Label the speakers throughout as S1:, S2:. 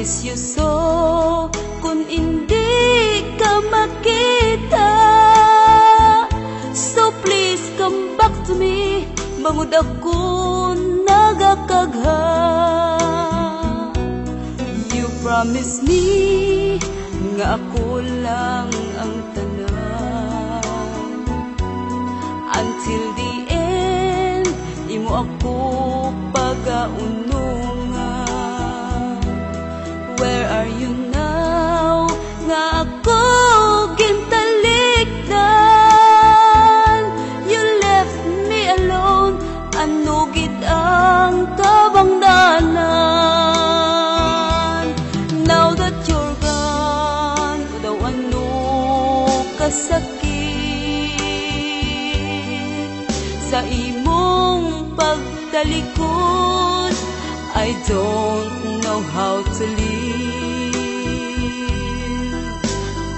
S1: miss you so. Kung hindi ka makita, so please come back to me. Bangod ako nagakagha. You promise me nga ako lang ang tanan. Until the end, imo ako pagaunungan. Where are you now? Nga ako gintalikdan. You left me alone. Ano gid ang kabangdanan? Now that you're gone, daw ano kasakit sa imong pagtalikod. I don't know how to live.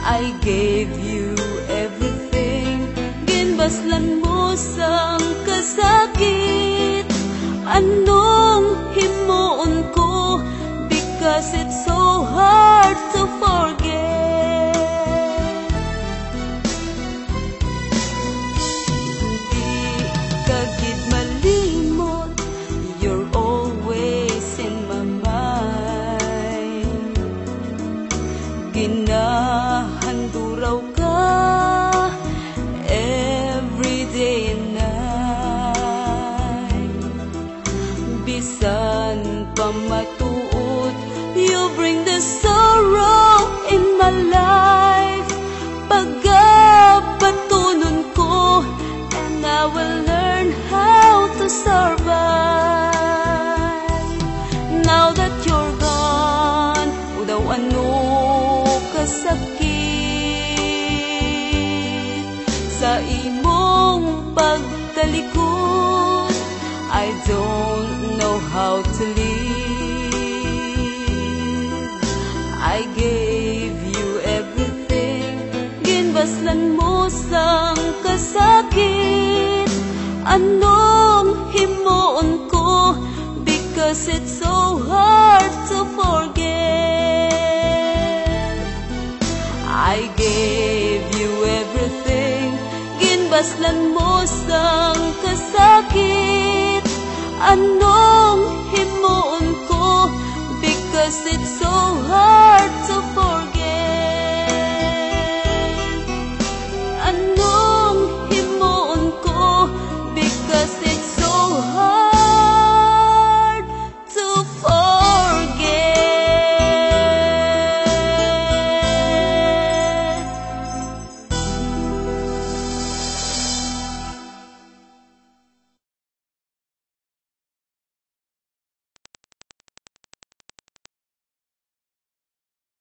S1: I gave you everything, ginbaslan mo sang kasakit. Anong himuon ko? Because it's so hard to forget. Di ka gid malimot, you're always in my mind. Ginahanduraw ka every day and night. Bisan pa matuod, you bring the sorrow in my life. Pagapatunon ko, and I will learn how to survive. Now that you're gone, daw ano kasakit sa imong pagtalikod. I don't know how to live. I gave you everything, ginbaslan mo sang kasakit. Anong himuon ko? Because it's so hard to forget. I gave you everything, ginbaslan mo sang kasakit. Anong himuon ko? Because it's so hard to forget.